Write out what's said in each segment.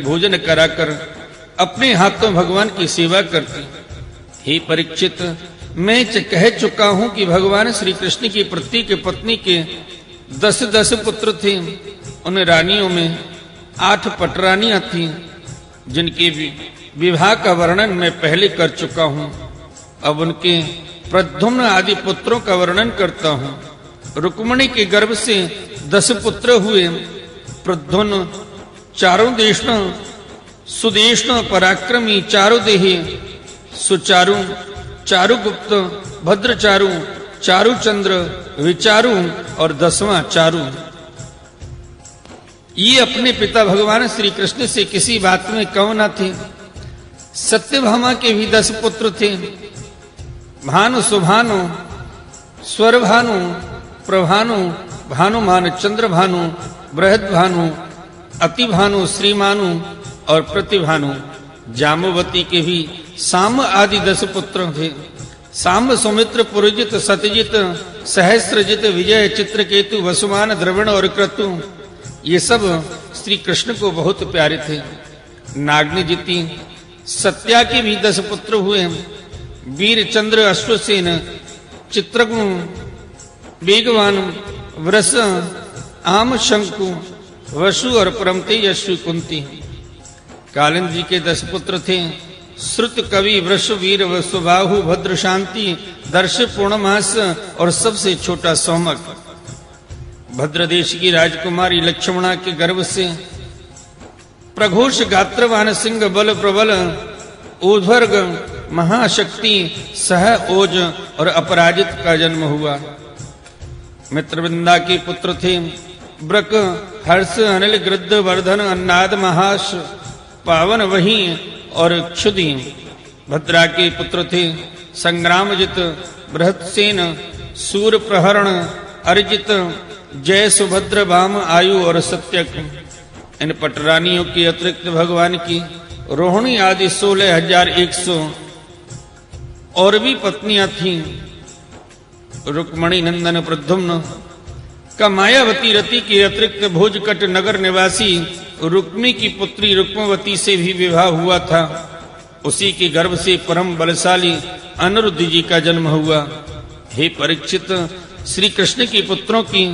भोजन कराकर अपने हाथों भगवान की सेवा करती। हे परीक्षित, मैं कह चुका हूं कि भगवान श्री कृष्ण की प्रत्येक पत्नी के 10 पुत्र थे। उन रानियों में 8 पटरानियां थीं, जिनके विवाह का वर्णन मैं पहले कर चुका हूं। अब उनके प्रद्युम्न आदि पुत्रों का वर्णन करता हूं। रुक्मिणी के गर्भ से 10 पुत्र हुए। प्रद्युम्न चारों देशों सुदेष्ण पराक्रमी, चारुदेही, सुचारु, चारुगुप्त, भद्रचारु, चारुचंद्र, विचारु और 10वां चारु। ये अपने पिता भगवान श्री कृष्ण से किसी बात में कम न थे। सत्यभामा के भी 10 पुत्र थे। भानु, सुभानु, स्वरभानु, प्रभानु, भानुमान, चंद्रभानु, बृहद्भानु, अतिभानु, श्रीमानु और प्रतिभानु। जाम्बवती के भी साम आदि 10 पुत्र थे। साम, सौमित्र, पुरजित, सत्यजित, सहस्त्रजित, विजय, चित्रकेतु, वसुमान, द्रविण और क्रतु, ये सब श्री कृष्ण को बहुत प्यारे थे। नागनिजिति, सत्या के भी 10 पुत्र हुए। वीर, चंद्र, अश्वसेन, चित्रगुण, वेगवान, वृष, आम, शंकु, वसु और परम तेजस्वी कुंती। कालिंद जी के 10 पुत्र थे। श्रुत, कवि, वृष, वीर, सुबाहु, भद्र, शांति, दर्श, पूर्णमास और सबसे छोटा सौमक। भद्रदेश की राजकुमारी लक्ष्मणा के गर्भ से प्रघोष गात्रवान, सिंह, बल प्रबल, ऊर्ध्वर्ग, महाशक्ति, सह ओज और अपराजित का जन्म हुआ। मित्रवृंदा के पुत्र थे ब्रक, हर्ष, अनिल, गृद्ध, वर्धन, अन्नाद, महाश, पावन, वही और क्षुधि। भद्रा के पुत्र थे संग्रामजित, बृहत्सेन, सूर, प्रहरण, अर्जित, जय, सुभद्र, वाम, आयु और सत्यक। इन पटरानियों के अतिरिक्त भगवान की रोहिणी आदि 16,100 और भी पत्नियां थीं। रुक्मिणी नंदन प्रद्युम्न का मायावती रति के अतिरिक्त भोजकट नगर निवासी रुक्मी की पुत्री रुक्मवती से भी विवाह हुआ था। उसी के गर्भ से परम बलशाली अनिरुद्ध जी का जन्म हुआ। हे परीक्षित, श्री कृष्ण के पुत्रों की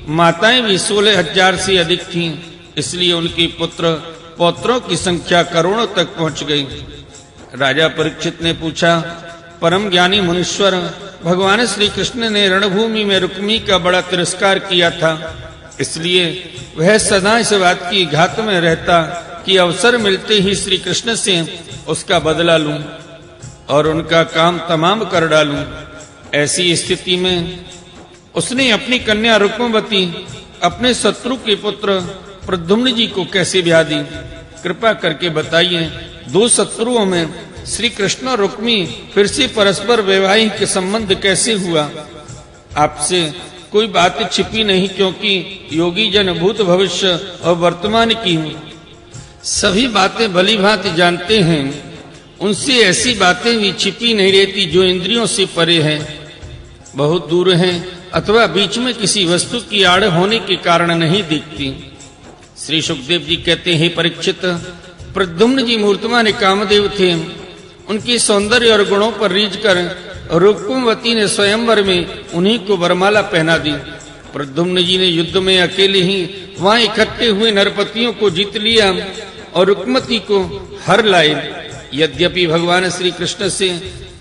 माताएं भी 16,000 से अधिक थीं, इसलिए उनके पुत्र पौत्रों की संख्या करोड़ों तक पहुंच गई। राजा परीक्षित ने पूछा, परम ज्ञानी मुनीश्वर, भगवान श्री कृष्ण ने रणभूमि में रुक्मी का बड़ा तिरस्कार किया था, इसलिए वह सदा इस बात की घात में रहता कि अवसर मिलते ही श्री कृष्ण से उसका बदला लूं और उनका काम तमाम कर डालूं। ऐसी स्थिति में उसने अपनी कन्या रुक्मवती अपने शत्रु के पुत्र प्रद्युम्न जी को कैसे ब्याह दी? कृपा करके बताइए, 2 शत्रुओं में श्री कृष्ण और रुक्मी फिर से परस्पर वैवाहिक संबंध कैसे हुआ? आपसे कोई बात छिपी नहीं, क्योंकि योगी जन भूत, भविष्य और वर्तमान की सभी बातें भली भांति जानते हैं। उनसे ऐसी बातें भी छिपी नहीं रहती जो इंद्रियों से परे हैं, बहुत दूर हैं अथवा बीच में किसी वस्तु की आड़ होने के कारण नहीं दिखती। श्री सुखदेव जी कहते हैं, परीक्षित, प्रद्युम्न जी मूर्तिमान कामदेव थे। उनके सौंदर्य और गुणों पर रीझ कर रुक्मवती ने स्वयंवर में उन्हीं को वरमाला पहना दी। प्रद्युम्न जी ने युद्ध में अकेले ही वहां इकट्ठे हुए नरपतियों को जीत लिया और रुक्मवती को हर लाए। यद्यपि भगवान श्री कृष्ण से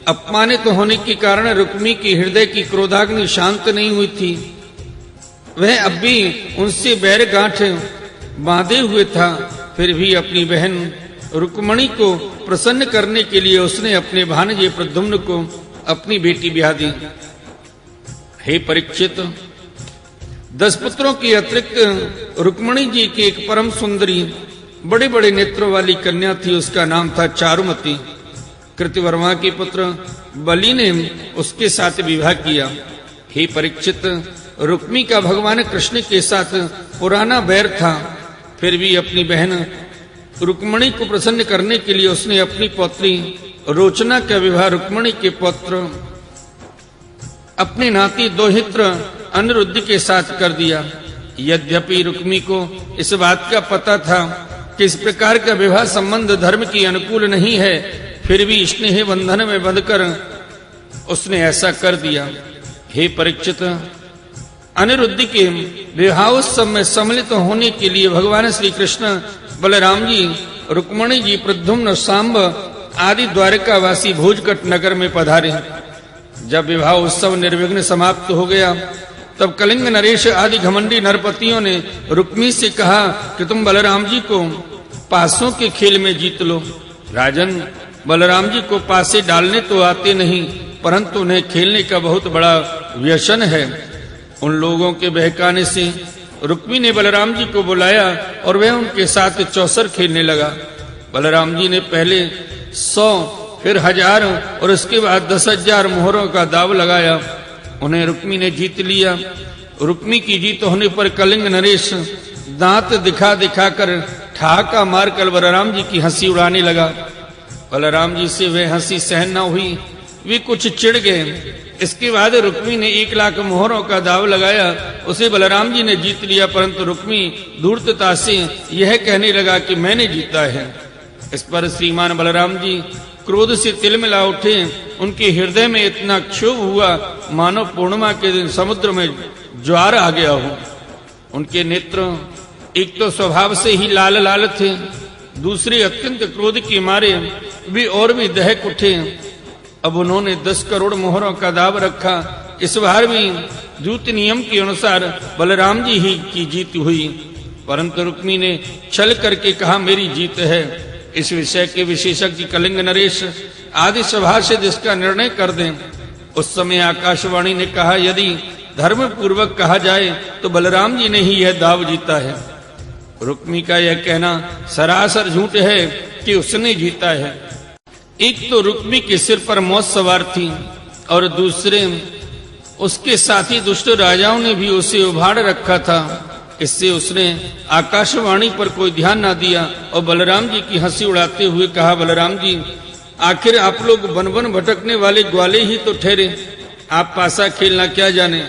अपमानित होने के कारण रुक्मी के हृदय की क्रोधाग्नि शांत नहीं हुई थी, वह अब भी उनसे बैर गांठ बांधे हुए था। फिर भी अपनी बहन रुक्मिणी को प्रसन्न करने के लिए उसने अपने भांजे प्रद्युम्न को अपनी बेटी ब्याह दी। हे परीक्षित, 10 पुत्रों के अतिरिक्त रुक्मिणी जी की एक परम सुंदरी बड़े बड़े नेत्रों वाली कन्या थी, उसका नाम था चारुमती। कृतवर्मा के पुत्र बलि ने उसके साथ विवाह किया। हे परीक्षित, रुक्मी का भगवान कृष्ण के साथ पुराना बैर था, फिर भी अपनी बहन रुक्मिणी को प्रसन्न करने के लिए उसने अपनी पौत्री रोचना का विवाह रुक्मिणी के पुत्र अपने नाती दोहित्र अनिरुद्ध के साथ कर दिया। यद्यपि रुक्मी को इस बात का पता था कि इस प्रकार का विवाह संबंध धर्म के अनुकूल नहीं है, फिर भी स्नेह बंधन में बंधकर उसने ऐसा कर दिया। हे परीक्षित, अनिरुद्ध के विवाहोत्सव में सम्मिलित होने के लिए भगवान श्री कृष्ण, बलराम जी, रुक्मणी जी, प्रद्युम्न, सांब आदि द्वारकावासी भोजकट नगर में पधारे। जब विवाह उत्सव निर्विघ्न समाप्त हो गया, तब कलिंग, नरेश आदि घमंडी नरपतियों ने रुक्मी से कहा कि तुम बलराम जी को पासों के खेल में जीत लो। राजन, बलराम जी को पासे डालने तो आते नहीं, परंतु उन्हें खेलने का बहुत बड़ा व्यसन है। उन लोगों के बहकाने से रुक्मी ने बलराम जी को बुलाया और वह उनके साथ चौसर खेलने लगा। बलराम जी ने पहले 100, फिर 1000 और उसके बाद 10,000 मोहरों का दाव लगाया। उन्हें रुक्मी ने जीत लिया। रुक्मी की जीत होने पर कलिंग, नरेश दांत दिखा दिखा कर ठहाका मारकर बलराम जी की हंसी उड़ाने लगा। बलराम जी से वह हंसी सहन न हुई, वे कुछ चिढ़ गए। इसके बाद रुक्मी ने 1,00,000 मोहरों का दाव लगाया। उसे बलराम जी ने जीत लिया, परंतु रुक्मी धूर्तता से यह कहने लगा कि मैंने जीता है। इस पर श्रीमान बलराम जी क्रोध से तिलमिला उठे। उनके हृदय में इतना क्षोभ हुआ मानो पूर्णिमा के दिन समुद्र में ज्वार आ गया हो। उनके नेत्र एक तो स्वभाव से ही लाल लाल थे, दूसरे अत्यंत क्रोध के मारे वे और भी दहक उठे। अब उन्होंने 10 करोड़ मोहरों का दाव रखा। इस बार भी दूत नियम के अनुसार बलराम जी ही की जीत हुई, परंतु रुक्मी ने छल करके कहा मेरी जीत है। इस विषय के विशेषज्ञ कलिंग, नरेश आदि सभा से जिसका निर्णय कर दें। उस समय आकाशवाणी ने कहा, यदि धर्म पूर्वक कहा जाए तो बलराम जी ने ही यह दाव जीता है। रुक्मी का यह कहना सरासर झूठ है कि उसने जीता है। एक तो रुक्मी के सिर पर मौत सवार थी और दूसरे उसके साथी दुष्ट राजाओं ने भी उसे उभाड़ रखा था। इससे उसने आकाशवाणी पर कोई ध्यान न दिया और बलराम जी की हंसी उड़ाते हुए कहा, बलराम जी, आखिर आप लोग वन वन भटकने वाले ग्वाले ही तो ठहरे। आप पासा खेलना क्या जाने।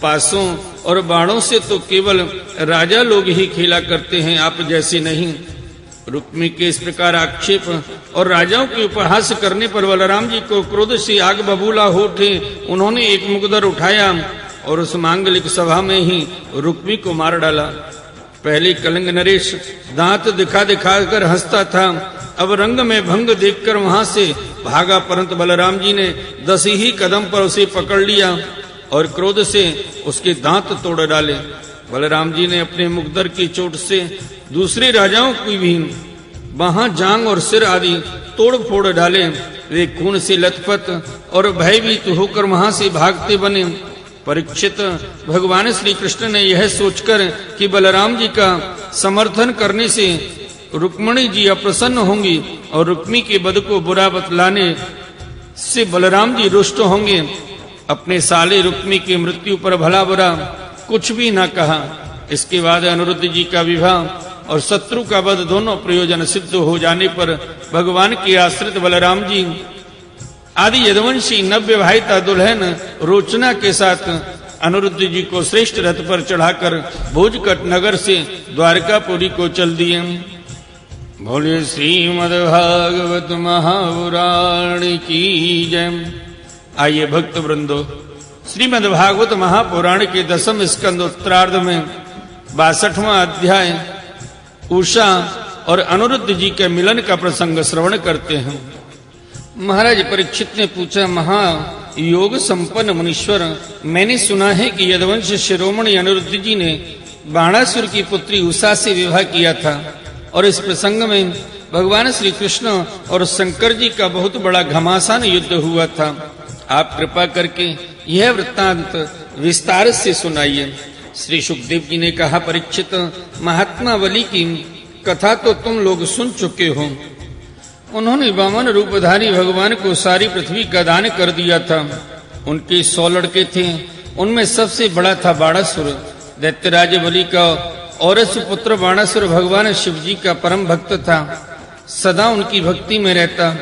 पासों और बाणों से तो केवल राजा लोग ही खेला करते हैं, आप जैसे नहीं। रुक्मी के इस प्रकार आक्षेप और राजाओं के उपहास करने पर बलराम जी को क्रोध से आग बबूला हो उठे। उन्होंने एक मुकदर उठाया और उस मांगलिक सभा में ही रुक्मी को मार डाला। पहले कलिंग, नरेश दांत दिखा दिखा कर हंसता था, अब रंग में भंग देखकर वहां से भागा, परंतु बलराम जी ने 10 ही कदम पर उसे पकड़ लिया और क्रोध से उसके दांत तोड़ डाले। बलराम जी ने अपने मुकदर की चोट से दूसरे राजाओं की भी बाहां, जांग और सिर आदि तोड़ फोड़ डाले। वे खून से लथपथ और भयभीत होकर वहां से भागते बने। परीक्षित, भगवान श्री कृष्ण ने यह सोचकर कि बलराम जी का समर्थन करने से रुक्मणी जी अप्रसन्न होंगी और रुक्मी के वध को बुरा बतलाने से बलराम जी रुष्ट होंगे, अपने साले रुक्मी की मृत्यु पर भला बुरा कुछ भी न कहा। इसके बाद अनिरुद्ध जी का विवाह और शत्रु का वध दोनों प्रयोजन सिद्ध हो जाने पर भगवान के आश्रित बलराम जी आदि यदुवंशी नवविवाहिता दुल्हन रोचना के साथ अनिरुद्ध जी को श्रेष्ठ रथ पर चढ़ाकर भोजकट नगर से द्वारकापुरी को चल दिए। बोले श्रीमद्भागवत महापुराण की जय। आइए भक्त वृंदो, श्रीमद्भागवत महापुराण के 10वें स्कंद उत्तरार्ध में 62वां अध्याय उषा और अनिरुद्ध जी के मिलन का प्रसंग श्रवण करते हैं। महाराज परीक्षित ने पूछा, महायोग संपन्न मुनीश्वर, मैंने सुना है कि यदुवंश शिरोमणि अनिरुद्ध जी ने बाणासुर की पुत्री उषा से विवाह किया था और इस प्रसंग में भगवान श्री कृष्ण और शंकर जी का बहुत बड़ा घमासान युद्ध हुआ था। आप कृपा करके यह वृत्तांत विस्तार से सुनाइए। श्री सुखदेव जी ने कहा, परीक्षित, महात्मा बलि की कथा तो तुम लोग सुन चुके हो। उन्होंने वामन रूपधारी भगवान को सारी पृथ्वी का दान कर दिया था। उनके 100 लड़के थे, उनमें सबसे बड़ा था बाणासुर। दैत्यराज बलि का औरस पुत्र बाणासुर भगवान शिव जी का परम भक्त था, सदा उनकी भक्ति में रहता।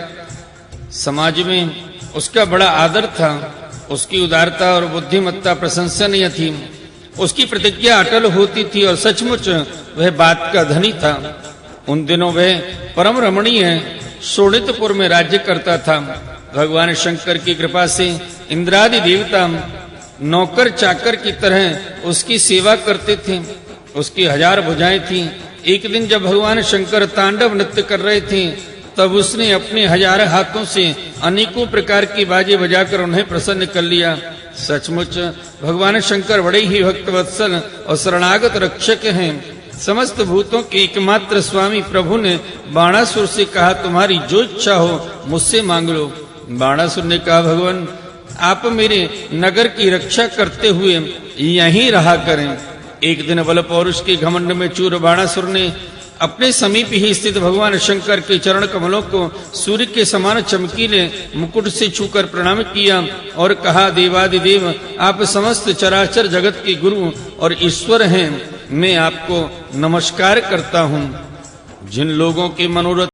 समाज में उसका बड़ा आदर था। उसकी उदारता और बुद्धिमत्ता प्रशंसनीय थी। उसकी प्रतिज्ञा अटल होती थी और सचमुच वह बात का धनी था। उन दिनों वह परम रमणीय शोणितपुर में राज्य करता था। भगवान शंकर की कृपा से इंद्रादि देवता नौकर चाकर की तरह उसकी सेवा करते थे। उसकी 1000 भुजाएं थीं। एक दिन जब भगवान शंकर तांडव नृत्य कर रहे थे, तब उसने अपने 1000 हाथों से अनेकों प्रकार की बाजे बजाकर उन्हें प्रसन्न कर लिया। सचमुच भगवान शंकर बड़े ही भक्तवत्सल और शरणागत रक्षक हैं। समस्त भूतों के एकमात्र स्वामी प्रभु ने बाणासुर से कहा, तुम्हारी जो इच्छा हो मुझसे मांग लो। बाणासुर ने कहा, भगवान आप मेरे नगर की रक्षा करते हुए यहीं रहा करें। एक दिन बल पौरुष के घमंड में चूर बाणासुर ने अपने समीप ही स्थित भगवान शंकर के चरण कमलों को सूर्य के समान चमकीले मुकुट से छूकर प्रणाम किया और कहा, देवादिदेव आप समस्त चराचर जगत के गुरु और ईश्वर हैं। मैं आपको नमस्कार करता हूँ। जिन लोगों के मनोरथ